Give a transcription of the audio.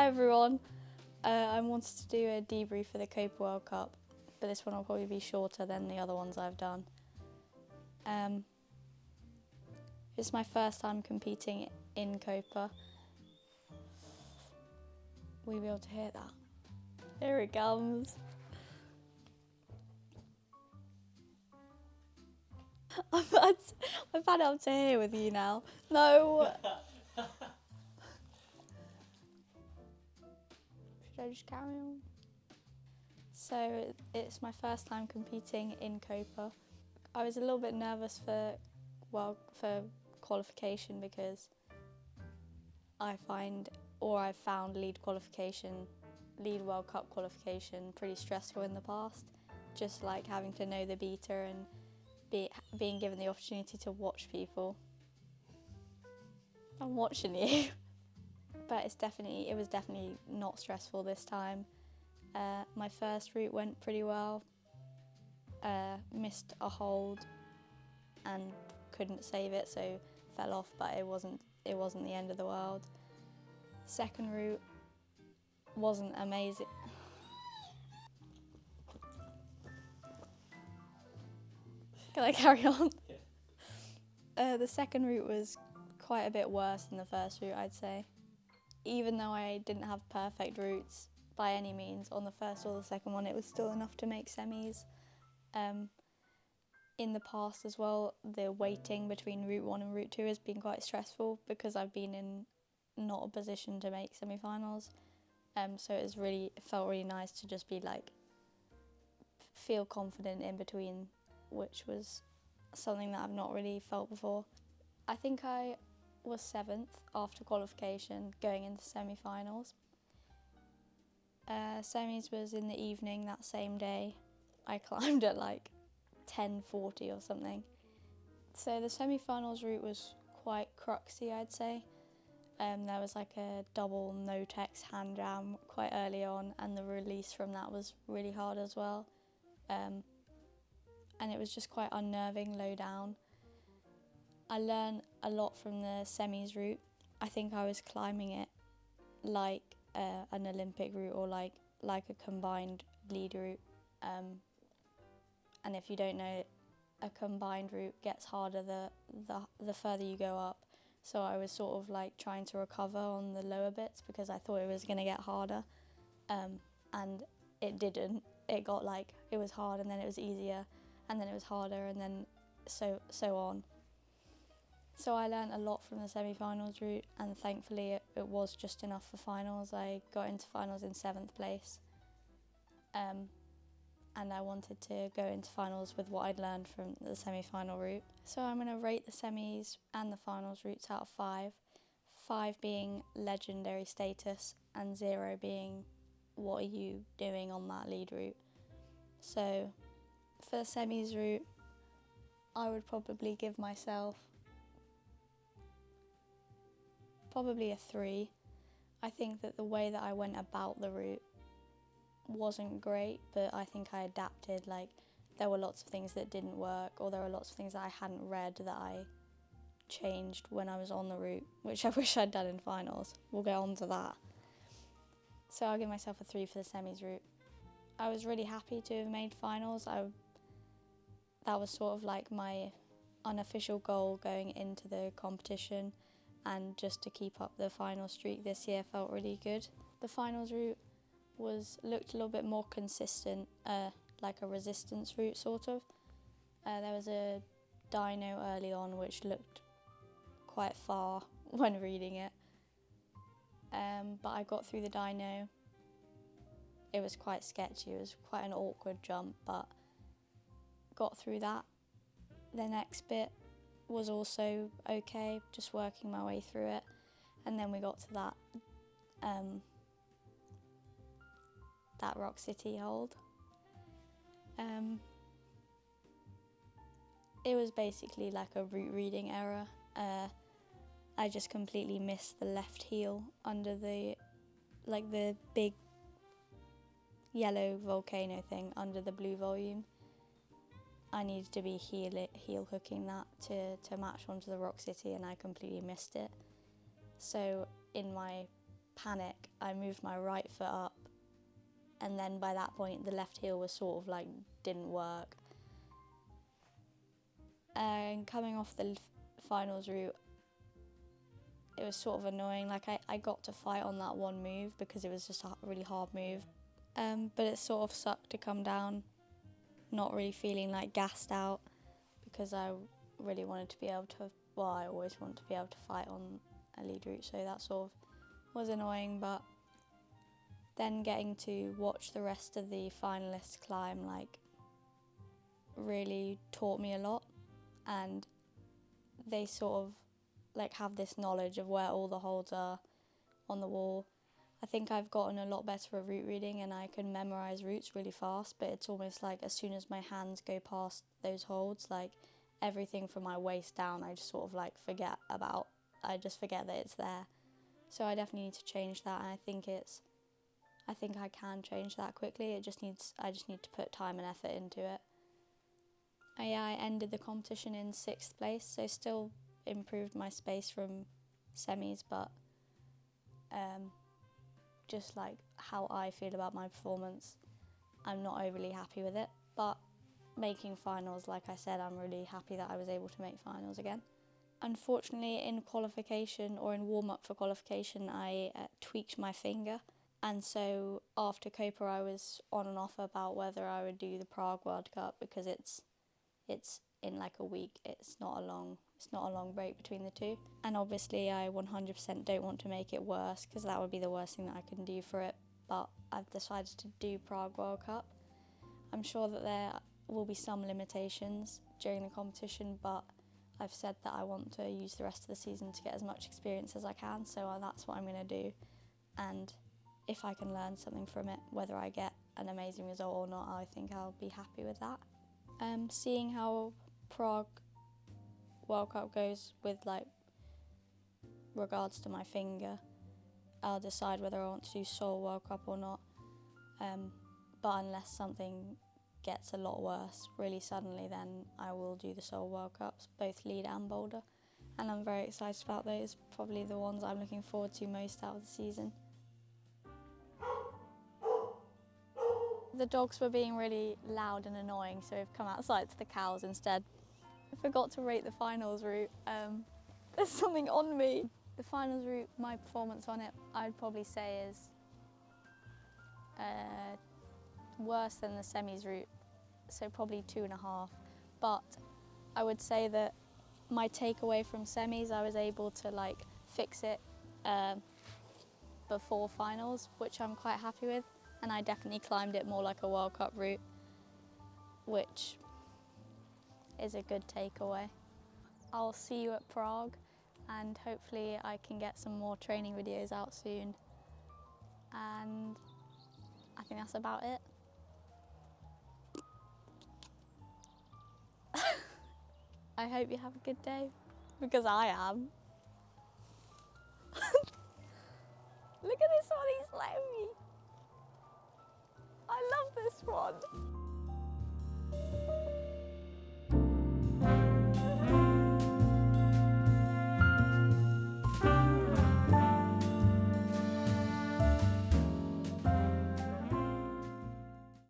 Hi everyone. I wanted to do a debrief for the Koper World Cup, but this one will probably be shorter than the other ones I've done. It's my first time competing in Koper. Will you be able to hear that? Here it comes. I've had it up to here with you now. No. Should I just carry on? So it's my first time competing in Koper. I was a little bit nervous for qualification because I found lead World Cup qualification pretty stressful in the past. Just like having to know the beta and being given the opportunity to watch people. I'm watching you. But it was definitely not stressful this time. My first route went pretty well. Missed a hold and couldn't save it, so fell off, but it wasn't the end of the world. Second route wasn't amazing. Can I carry on? Yeah. The second route was quite a bit worse than the first route, I'd say. Even though I didn't have perfect routes by any means on the first or the second one, it was still enough to make semis. In the past as well, the waiting between route 1 and route 2 has been quite stressful because I've been in not a position to make semi-finals. So it felt really nice to just be feel confident in between, which was something that I've not really felt before. I think I was 7th after qualification going into semi-finals. Semis was in the evening that same day. I climbed at 10:40 or something. So the semi-finals route was quite cruxy, I'd say. There was a double no-text hand jam quite early on, and the release from that was really hard as well. And it was just quite unnerving low down. I learned a lot from the semis route. I think I was climbing it like an Olympic route or like a combined lead route. And if you don't know, a combined route gets harder the further you go up. So I was sort of trying to recover on the lower bits because I thought it was going to get harder, and it didn't. It got it was hard, and then it was easier, and then it was harder, and then so on. So I learned a lot from the semi-finals route, and thankfully it was just enough for finals. I got into finals in 7th place, and I wanted to go into finals with what I'd learned from the semi-final route. So I'm going to rate the semis and the finals routes out of 5. 5 being legendary status and 0 being what are you doing on that lead route. So for the semis route, I would probably give myself probably a 3. I think that the way that I went about the route wasn't great, but I think I adapted. There were lots of things that didn't work, or there were lots of things that I hadn't read that I changed when I was on the route, which I wish I'd done in finals. We'll get on to that. So I'll give myself a 3 for the semis route. I was really happy to have made finals. That was sort of my unofficial goal going into the competition, and just to keep up the final streak this year felt really good. The finals route looked a little bit more consistent, like a resistance route sort of. There was a dyno early on which looked quite far when reading it, but I got through the dyno. It was quite sketchy, it was quite an awkward jump, but got through that. The next bit was also okay, just working my way through it, and then we got to that Rock City hold. It was basically a route reading error. I just completely missed the left heel under the big yellow volcano thing under the blue volume. I needed to be heel hooking that to match onto the Rock City, and I completely missed it. So in my panic, I moved my right foot up, and then by that point the left heel was sort of like didn't work. And coming off the finals route, it was sort of annoying. Like I got to fight on that one move because it was just a really hard move, but it sort of sucked to come down, not really feeling like gassed out, because I really wanted to be able to, well, I always want to be able to fight on a lead route, so that sort of was annoying. But then getting to watch the rest of the finalists climb like really taught me a lot, and they sort of like have this knowledge of where all the holds are on the wall. I think I've gotten a lot better at route reading, and I can memorize routes really fast, but it's almost like as soon as my hands go past those holds, like everything from my waist down I just sort of like forget about. I just forget that it's there. So I definitely need to change that, and I think I can change that quickly. I just need to put time and effort into it. I ended the competition in 6th place, so still improved my space from semis, but just like how I feel about my performance, I'm not overly happy with it. But making finals, like I said, I'm really happy that I was able to make finals again. Unfortunately, in qualification, or in warm-up for qualification, I tweaked my finger, and so after Koper I was on and off about whether I would do the Prague World Cup, because it's in like a week. It's not a long break between the two, and obviously I 100% don't want to make it worse, because that would be the worst thing that I can do for it. But I've decided to do Prague World Cup. I'm sure that there will be some limitations during the competition, but I've said that I want to use the rest of the season to get as much experience as I can, so that's what I'm going to do. And if I can learn something from it, whether I get an amazing result or not, I think I'll be happy with that. Seeing how Prague World Cup goes with like regards to my finger, I'll decide whether I want to do Seoul World Cup or not. But unless something gets a lot worse really suddenly, then I will do the Seoul World Cups, both lead and boulder. And I'm very excited about those, probably the ones I'm looking forward to most out of the season. The dogs were being really loud and annoying, so we've come outside to the cows instead. I forgot to rate the finals route. There's something on me. The finals route, my performance on it, I'd probably say is worse than the semis route, so probably 2.5. But I would say that my takeaway from semis, I was able to like fix it before finals, which I'm quite happy with, and I definitely climbed it more like a World Cup route, which is a good takeaway. I'll see you at Prague, and hopefully I can get some more training videos out soon, and I think that's about it. I hope you have a good day, because I am. Look at this one he's letting me. I love this one.